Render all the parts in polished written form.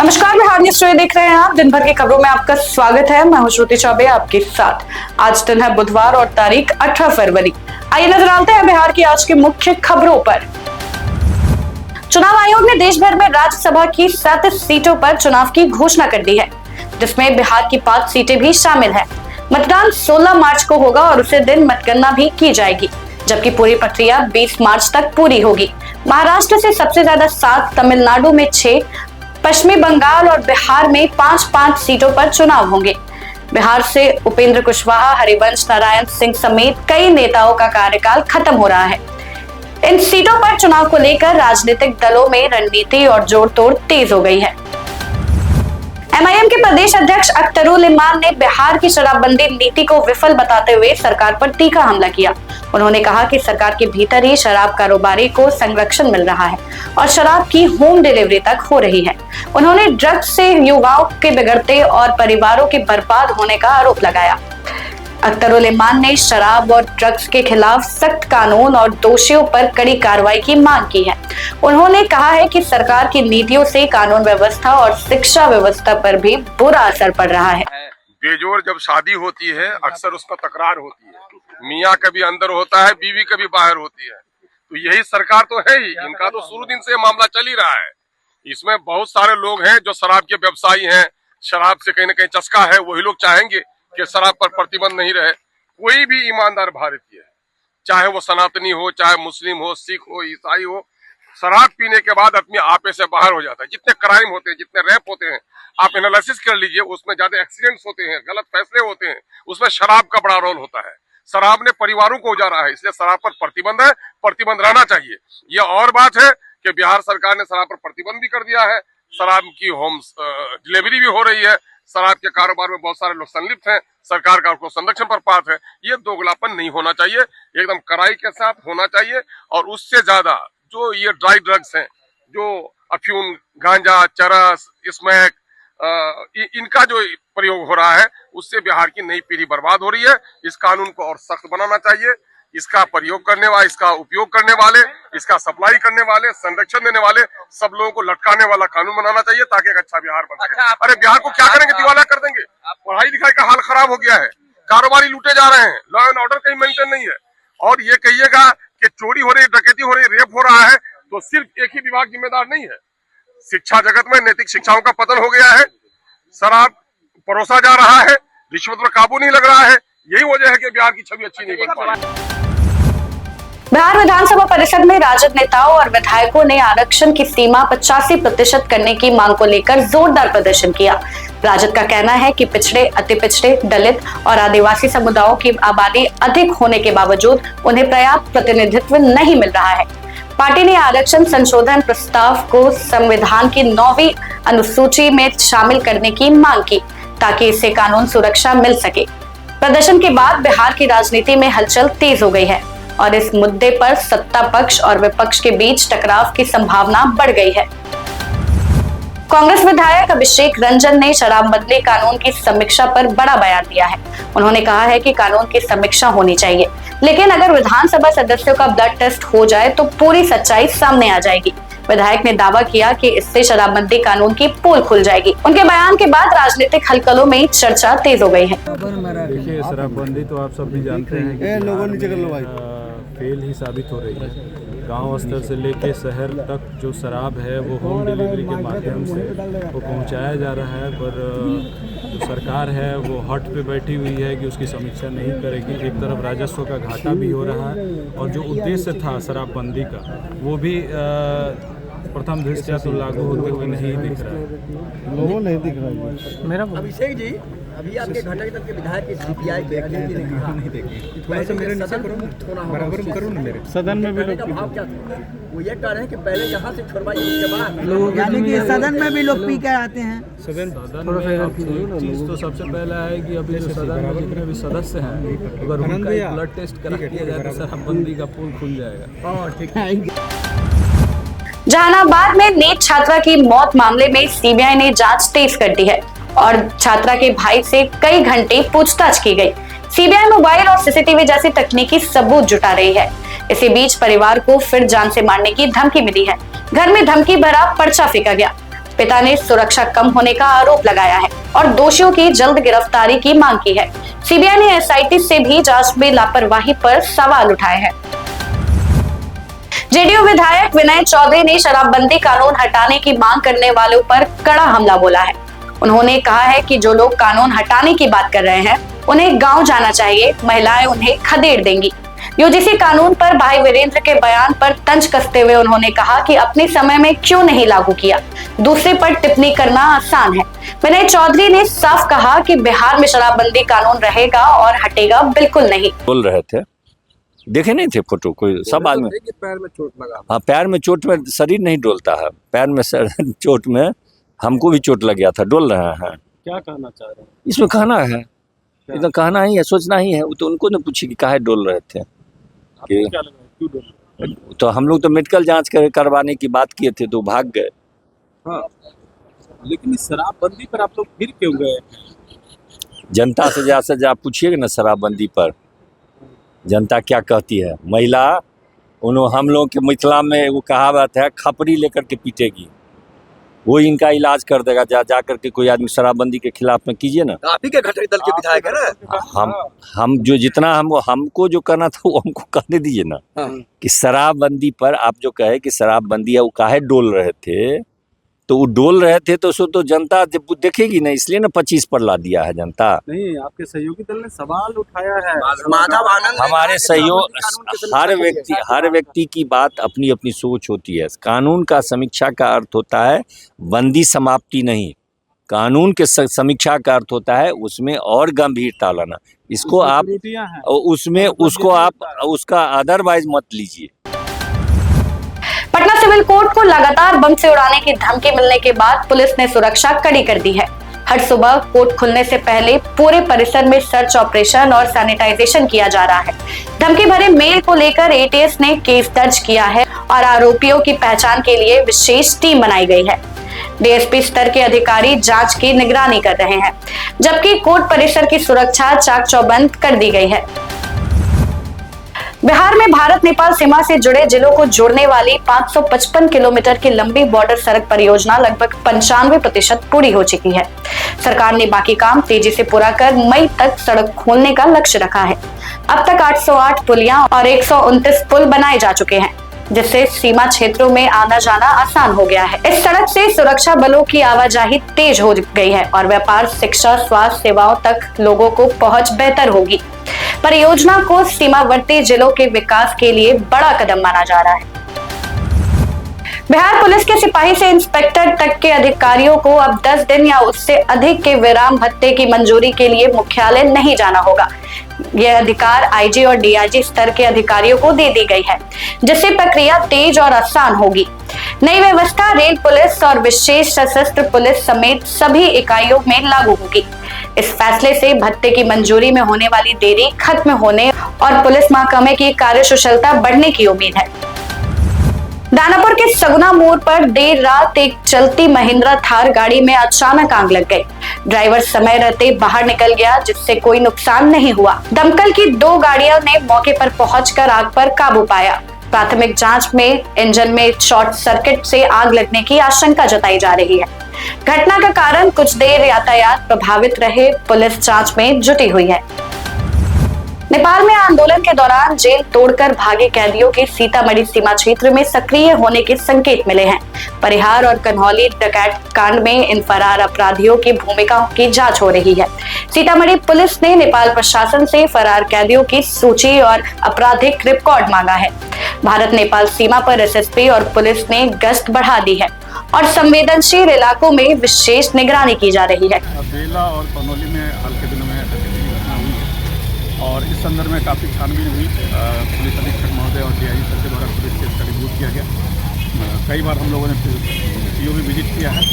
नमस्कार, Bihar news studio देख रहे हैं आप। दिन भर की खबरों में आपका स्वागत है। मैं हूं श्रुति चौबे आपके साथ। आज दिन है बुधवार और तारीख 18 फरवरी। आइए नजर डालते हैं बिहार की आज की मुख्य खबरों पर। चुनाव आयोग ने देश भर में राज्यसभा की 37 सीटों पर चुनाव की घोषणा कर दी है, जिसमें बिहार की 5 सीटें भी शामिल है। मतदान 16 मार्च को होगा और उसी दिन मतगणना भी की जाएगी, जबकि पूरी प्रक्रिया 20 मार्च तक पूरी होगी। महाराष्ट्र से सबसे ज्यादा 7, तमिलनाडु में 6, पश्चिमी बंगाल और बिहार में 5-5 सीटों पर चुनाव होंगे। बिहार से उपेंद्र कुशवाहा, हरिवंश नारायण सिंह समेत कई नेताओं का कार्यकाल खत्म हो रहा है। इन सीटों पर चुनाव को लेकर राजनीतिक दलों में रणनीति और जोड़ तोड़ तेज हो गई है। एमआईएम के प्रदेश अध्यक्ष अख्तरुल इमान ने बिहार की शराबबंदी नीति को विफल बताते हुए सरकार पर तीखा हमला किया। उन्होंने कहा कि सरकार के भीतर ही शराब कारोबारी को संरक्षण मिल रहा है और शराब की होम डिलीवरी तक हो रही है। उन्होंने ड्रग्स से युवाओं के बिगड़ते और परिवारों के बर्बाद होने का आरोप लगाया। अख्तरुल इमान ने शराब और ड्रग्स के खिलाफ सख्त कानून और दोषियों पर कड़ी कार्रवाई की मांग की है। उन्होंने कहा है कि सरकार की नीतियों से कानून व्यवस्था और शिक्षा व्यवस्था पर भी बुरा असर पड़ रहा है। बेजोर जब शादी होती है अक्सर उसका तकरार होती है। मियाँ कभी अंदर होता है, बीवी कभी बाहर होती है। तो यही सरकार तो है ही, इनका तो शुरू दिन से मामला चल ही रहा है। इसमें बहुत सारे लोग हैं जो शराब के व्यवसायी हैं, शराब से कहीं न कहीं चस्का है। वही लोग चाहेंगे कि शराब पर प्रतिबंध नहीं रहे। कोई भी ईमानदार भारतीय है, चाहे वो सनातनी हो, चाहे मुस्लिम हो, सिख हो, ईसाई हो, शराब पीने के बाद अपने आपे से बाहर हो जाता है। जितने क्राइम होते हैं, जितने रैप होते हैं, आप एनालिसिस कर लीजिए, उसमें ज्यादा एक्सीडेंट्स होते हैं, गलत फैसले होते हैं, उसमें शराब का बड़ा रोल होता है। शराब ने परिवारों को उजाड़ा है, इसलिए शराब पर प्रतिबंध है, प्रतिबंध रहना चाहिए। यह और बात है कि बिहार सरकार ने शराब पर प्रतिबंध भी कर दिया है। शराब की होम डिलीवरी भी हो रही है। शराब के कारोबार में बहुत सारे लोग संलिप्त हैं। सरकार का उसको संरक्षण पर पास है। ये दोगलापन नहीं होना चाहिए, एकदम कड़ाई के साथ होना चाहिए। और उससे ज्यादा जो ये ड्राई ड्रग्स हैं, जो अफीम, गांजा, चरस, स्मैक, इनका जो प्रयोग हो रहा है, उससे बिहार की नई पीढ़ी बर्बाद हो रही है। इस कानून को और सख्त बनाना चाहिए। इसका प्रयोग करने वाले, इसका उपयोग करने वाले, इसका सप्लाई करने वाले, संरक्षण देने वाले सब लोगों को लटकाने वाला कानून बनाना चाहिए, ताकि एक अच्छा बिहार बन सके। अरे बिहार को क्या करेंगे? दिवाला कर देंगे। पढ़ाई लिखाई का हाल खराब हो गया है, कारोबारी लूटे जा रहे हैं, लॉ एंड ऑर्डर कहीं मेंटेन नहीं है। और ये कहिएगा कि चोरी हो रही, डकैती हो रही, रेप हो रहा है, तो सिर्फ एक ही विभाग जिम्मेदार नहीं है। शिक्षा जगत में नैतिक शिक्षाओं का पतन हो गया है, शराब परोसा जा रहा है, रिश्वत पर काबू नहीं लग रहा है। यही वजह है कि बिहार की छवि अच्छी नहीं बन पा रही। बिहार विधानसभा परिषद में राजद नेताओं और विधायकों ने आरक्षण की सीमा 85% करने की मांग को लेकर जोरदार प्रदर्शन किया। राजद का कहना है कि पिछड़े, अति पिछड़े, दलित और आदिवासी समुदायों की आबादी अधिक होने के बावजूद उन्हें पर्याप्त प्रतिनिधित्व नहीं मिल रहा है। पार्टी ने आरक्षण संशोधन प्रस्ताव को संविधान की 9वीं अनुसूची में शामिल करने की मांग की, ताकि इससे कानून सुरक्षा मिल सके। प्रदर्शन के बाद बिहार की राजनीति में हलचल तेज हो गई है और इस मुद्दे पर सत्ता पक्ष और विपक्ष के बीच टकराव की संभावना बढ़ गई है। कांग्रेस विधायक अभिषेक रंजन ने शराबबंदी कानून की समीक्षा पर बड़ा बयान दिया है। उन्होंने कहा है कि कानून की समीक्षा होनी चाहिए, लेकिन अगर विधानसभा सदस्यों का ब्लड टेस्ट हो जाए तो पूरी सच्चाई सामने आ जाएगी। विधायक ने दावा किया कि इससे शराबबंदी कानून की पोल खुल जाएगी। उनके बयान के बाद राजनीतिक हलचलों में चर्चा तेज हो गई है। देखिए, शराबबंदी तो आप सब भी जानते हैं कि फेल ही साबित हो रही है। गांव स्तर से लेके शहर तक जो शराब है वो होम डिलीवरी के माध्यम से वो पहुंचाया जा रहा है, पर जो सरकार है वो हट पे बैठी हुई है कि उसकी समीक्षा नहीं करेगी। एक तरफ राजस्व का घाटा भी हो रहा है और जो उद्देश्य था शराबबंदी का वो भी प्रथम दृष्टया तो लागू होते हुए नहीं दिख रहा है। लोगों नहीं दिख रहा है। मेरा अभिषेक जी, अभी आपके घटक दल के विधायक की सीपीआई देखी नहीं देखी, थोड़ा सा मेरे नशा बराबर करो ना। मेरे सदन में भी का भाव क्या था? वो ये कह रहे हैं कि पहले यहाँ से छोड़वाइए, उसके बाद लोग, यानी कि सदन में भी लोग पी के आते हैं। सदन में चीज तो सबसे पहला है कि अभी जो सदन में जितने भी सदस्य हैं, अगर उनका ब्लड टेस्ट करा दिया जाए तो शराबबंदी का पोल खुल जाएगा। ठीक है। जहानाबाद में नीट छात्रा की मौत मामले में सीबीआई ने जांच तेज कर दी है और छात्रा के भाई से कई घंटे पूछताछ की गई। सीबीआई मोबाइल और सीसीटीवी जैसी तकनीकी सबूत जुटा रही है। इसी बीच परिवार को फिर जान से मारने की धमकी मिली है। घर में धमकी भरा पर्चा फेंका गया। पिता ने सुरक्षा कम होने का आरोप लगाया है और दोषियों की जल्द गिरफ्तारी की मांग की है। सीबीआई ने एसआईटी से भी जांच में लापरवाही पर सवाल उठाए हैं। जेडीयू विधायक विनय चौधरी ने शराबबंदी कानून हटाने की मांग करने वालों पर कड़ा हमला बोला है। उन्होंने कहा है कि जो लोग कानून हटाने की बात कर रहे हैं उन्हें गांव जाना चाहिए, महिलाएं उन्हें खदेड़ देंगी। यूजीसी कानून पर भाई वीरेंद्र के बयान पर तंज कसते हुए उन्होंने कहा कि अपने समय में क्यों नहीं लागू किया, दूसरे पर टिप्पणी करना आसान है। विनय चौधरी ने साफ कहा कि बिहार में शराबबंदी कानून रहेगा और हटेगा बिल्कुल नहीं। बोल रहे थे, देखे नहीं थे फोटो, कोई सब आदमी पैर में चोट लगा। हाँ, पैर में चोट में शरीर नहीं डोलता है, पैर में चोट में हमको भी चोट लग गया था, डोल रहा है। क्या कहना चाह रहे हैं? इसमें कहना है, इतना कहना ही है, सोचना ही है। वो तो उनको न पूछे कि काहे डोल रहे थे कि क्या लगा क्यों डोल रहे? तो हम लोग तो मेडिकल जांच करवाने की बात किए थे तो भाग गए। हाँ, लेकिन इस शराबबंदी पर आप लोग फिर क्यों गए? जनता से जा पूछिएगा ना शराबबंदी पर जनता क्या कहती है। महिला हम लोग के मिथिला में वो कहावत है, खपरी लेकर के पीटेगी, वो इनका इलाज कर देगा। जा करके कोई आदमी शराबबंदी के खिलाफ में कीजिए ना। आप ही के घटक दल के विधायक है ना। हम जो जितना हमको जो करना था वो हमको करने दीजिए ना। कि शराबबंदी पर आप जो कहे कि शराबबंदी है, वो काहे डोल रहे थे, तो वो डोल रहे थे तो उसको तो जनता जब देखेगी ना, इसलिए ना 25 पर ला दिया है जनता। नहीं, आपके सहयोगी दल ने सवाल उठाया है। माधव आनंद हमारे सहयोग, हर व्यक्ति की बात अपनी अपनी सोच होती है। कानून का समीक्षा का अर्थ होता है बंदी समाप्ति नहीं, कानून के समीक्षा का अर्थ होता है उसमें और गंभीरता लाना। इसको आप उसमें उसको आप उसका अदरवाइज मत लीजिए। पटना सिविल कोर्ट को लगातार बम से उड़ाने की धमकी मिलने के बाद पुलिस ने सुरक्षा कड़ी कर दी है। हर सुबह कोर्ट खुलने से पहले पूरे परिसर में सर्च ऑपरेशन और सैनिटाइजेशन किया जा रहा है। धमकी भरे मेल को लेकर एटीएस ने केस दर्ज किया है और आरोपियों की पहचान के लिए विशेष टीम बनाई गई है। डीएसपी स्तर के अधिकारी जांच की निगरानी कर रहे हैं, जबकि कोर्ट परिसर की सुरक्षा चाक चौबंद कर दी गई है। बिहार में भारत नेपाल सीमा से जुड़े जिलों को जोड़ने वाली 555 किलोमीटर की लंबी बॉर्डर सड़क परियोजना लगभग 95% पूरी हो चुकी है। सरकार ने बाकी काम तेजी से पूरा कर मई तक सड़क खोलने का लक्ष्य रखा है। अब तक 808 पुलियां और 129 पुल बनाए जा चुके हैं, जिससे सीमा क्षेत्रों में आना जाना आसान हो गया है। इस सड़क से सुरक्षा बलों की आवाजाही तेज हो गई है और व्यापार, शिक्षा, स्वास्थ्य सेवाओं तक लोगों को पहुंच बेहतर होगी। परियोजना को सीमावर्ती जिलों के विकास के लिए बड़ा कदम माना जा रहा है। बिहार पुलिस के सिपाही से इंस्पेक्टर तक के अधिकारियों को अब 10 दिन या उससे अधिक के विराम भत्ते की मंजूरी के लिए मुख्यालय नहीं जाना होगा। यह अधिकार आईजी और डीआईजी स्तर के अधिकारियों को दे दी गई है, जिससे प्रक्रिया तेज और आसान होगी। नई व्यवस्था रेल पुलिस और विशेष सशस्त्र पुलिस समेत सभी इकाइयों में लागू होगी। इस फैसले से भत्ते की मंजूरी में होने वाली देरी खत्म होने और पुलिस महकमे की कार्यकुशलता बढ़ने की उम्मीद है। दानापुर के सगुना मोड़ पर देर रात एक चलती महिंद्रा थार गाड़ी में अचानक आग लग गई। ड्राइवर समय रहते बाहर निकल गया, जिससे कोई नुकसान नहीं हुआ। दमकल की 2 गाड़ियों ने मौके पर पहुंचकर आग पर काबू पाया। प्राथमिक जांच में इंजन में शॉर्ट सर्किट से आग लगने की आशंका जताई जा रही है। घटना का कारण कुछ देर यातायात प्रभावित रहे, पुलिस जांच में जुटी हुई है। नेपाल में आंदोलन के दौरान जेल तोड़कर भागे कैदियों के सीतामढ़ी सीमा क्षेत्र में सक्रिय होने के संकेत मिले हैं। परिहार और कन्हौली डकैत कांड में इन फरार अपराधियों की भूमिकाओं की जांच हो रही है। सीतामढ़ी पुलिस ने नेपाल प्रशासन से फरार कैदियों की सूची और आपराधिक रिकॉर्ड मांगा है। भारत नेपाल सीमा पर एसएसपी और पुलिस ने गश्त बढ़ा दी है और संवेदनशील इलाकों में विशेष निगरानी की जा रही है। बेला और कन्हौली में हाल के दिनों में घटना हुई है और इस संदर्भ में काफ़ी छानबीन हुई। पुलिस अधीक्षक महोदय और डीआईजी सर के द्वारा पुलिस केस का रिव्यू किया गया। कई बार हम लोगों ने पीओ भी विजिट किया है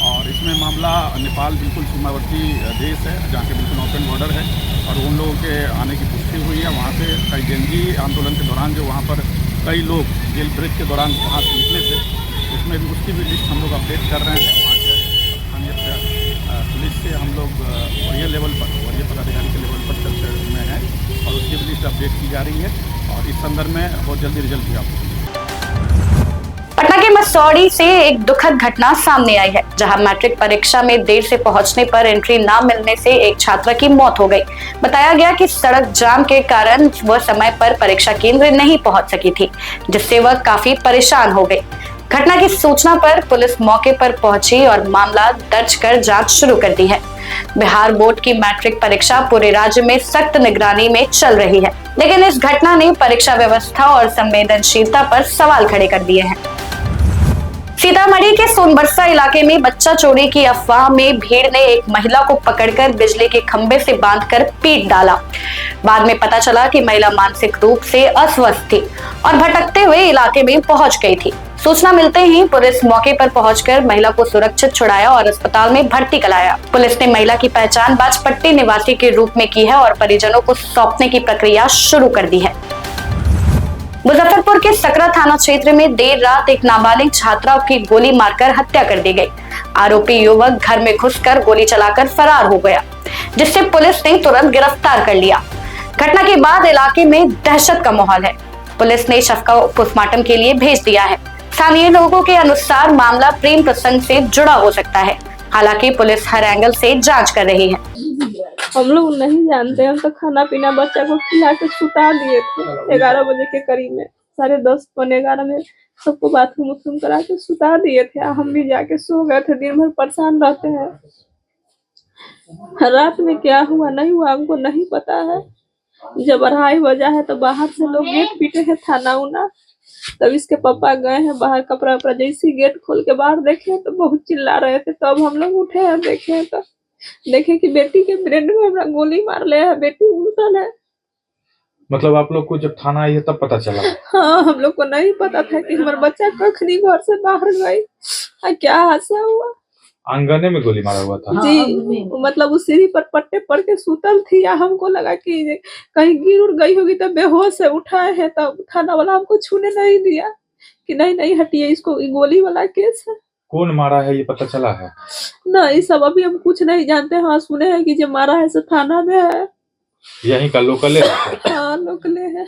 और इसमें मामला नेपाल बिल्कुल सीमावर्ती देश है, जहाँ के बिल्कुल ओपन बॉर्डर है और उन लोगों के आने की पुष्टि हुई है। वहाँ से कई जेनजी आंदोलन के दौरान जो वहाँ पर कई लोग जेल ब्रेक के दौरान वहाँ से निकले थे, उसमें भी उसकी भी लिस्ट हम लोग अपडेट कर रहे हैं। वहाँ के स्थानीय पुलिस से हम लोग वरीय लेवल पर, वरीय पदाधिकारी के लेवल पर चर्चा में है और उसकी भी लिस्ट अपडेट की जा रही है और इस संदर्भ में बहुत जल्दी रिजल्ट भी आपको। पटना के सौड़ी से एक दुखद घटना सामने आई है, जहां मैट्रिक परीक्षा में देर से पहुंचने पर एंट्री न मिलने से एक छात्रा की मौत हो गई। बताया गया कि सड़क जाम के कारण वह समय पर परीक्षा केंद्र नहीं पहुंच सकी थी, जिससे वह काफी परेशान हो गई। घटना की सूचना पर पुलिस मौके पर पहुंची और मामला दर्ज कर जांच शुरू कर दी है। बिहार बोर्ड की मैट्रिक परीक्षा पूरे राज्य में सख्त निगरानी में चल रही है, लेकिन इस घटना ने परीक्षा व्यवस्था और संवेदनशीलता पर सवाल खड़े कर दिए हैं। सीतामढ़ी के सोनबरसा इलाके में बच्चा चोरी की अफवाह में भीड़ ने एक महिला को पकड़कर बिजली के खंभे से बांधकर पीट डाला। बाद में पता चला कि महिला मानसिक रूप से अस्वस्थ थी और भटकते हुए इलाके में पहुंच गई थी। सूचना मिलते ही पुलिस मौके पर पहुंचकर महिला को सुरक्षित छुड़ाया और अस्पताल में भर्ती कराया। पुलिस ने महिला की पहचान बाजपट्टी निवासी के रूप में की है और परिजनों को सौंपने की प्रक्रिया शुरू कर दी है। मुजफ्फरपुर के सकरा थाना क्षेत्र में देर रात एक नाबालिग छात्रा की गोली मारकर हत्या कर दी गई। आरोपी युवक घर में घुसकर गोली चलाकर फरार हो गया, जिससे पुलिस ने तुरंत गिरफ्तार कर लिया। घटना के बाद इलाके में दहशत का माहौल है। पुलिस ने शव को पोस्टमार्टम के लिए भेज दिया है। स्थानीय लोगों के अनुसार मामला प्रेम प्रसंग से जुड़ा हो सकता है। हालांकि पुलिस हर एंगल से जांच कर रही है। हम लोग नहीं जानते, हम तो खाना पीना बच्चा को खिला के सुता दिए थे 11 बजे के करीब में, 10:30 पौने 11 में सबको बाथरूम उथरूम करा के सुता दिए थे। हम भी जाके सो गए थे। दिन भर परेशान रहते हैं। रात में क्या हुआ नहीं हुआ हमको नहीं पता है। जब 2:30 बजा है तो बाहर से लोग गेट पीटे हैं थाना उना। तब इसके पापा गए हैं बाहर, कपड़ा वपड़ा जैसे गेट खोल के बाहर देखे तो बहुत चिल्ला रहे थे। तब हम लोग उठे हैं, देखे तो देखे कि बेटी के ब्रेन में हमरा गोली मार ले है, बेटी उल्टल है। मतलब आप लोग को जब थाना आई है तब पता चला? हाँ, हम लोग को नहीं पता था कि हमारा बच्चा कखनी घर से बाहर गई। क्या हादसा हुआ। आंगने में गोली मारा हुआ था? जी, मतलब उस सीढ़ी पर पट्टे पड़ के सुतल थी। या हमको लगा कि कहीं गिर उड़ गई होगी तो बेहोश से उठाए है। तब थाना वाला हमको छूने नहीं दिया कि नहीं हटिए, इसको गोली वाला केस है। कौन मारा है ये पता चला है? नहीं, सब अभी हम कुछ नहीं जानते। हाँ, सुने हैं कि जो मारा है सो थाना में है। यहीं का लोकल है? हाँ, लोकल है।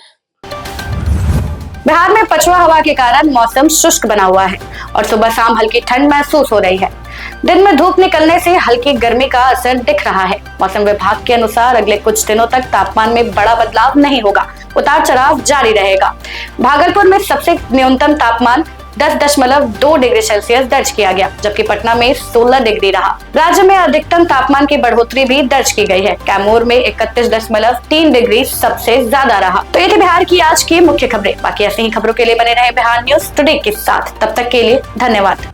बिहार में पछुआ हवा के कारण मौसम शुष्क बना हुआ है और सुबह शाम हल्की ठंड महसूस हो रही है। दिन में धूप निकलने से हल्की गर्मी का असर दिख रहा है। मौसम विभाग के अनुसार अगले कुछ दिनों तक तापमान में बड़ा बदलाव नहीं होगा, उतार चढ़ाव जारी रहेगा। भागलपुर में सबसे न्यूनतम तापमान 10.2 डिग्री सेल्सियस दर्ज किया गया, जबकि पटना में 16 डिग्री रहा। राज्य में अधिकतम तापमान की बढ़ोतरी भी दर्ज की गई है। कैमूर में 31.3 डिग्री सबसे ज्यादा रहा। तो ये थी बिहार की आज की मुख्य खबरें। बाकी ऐसी ही खबरों के लिए बने रहे बिहार न्यूज टुडे के साथ। तब तक के लिए धन्यवाद।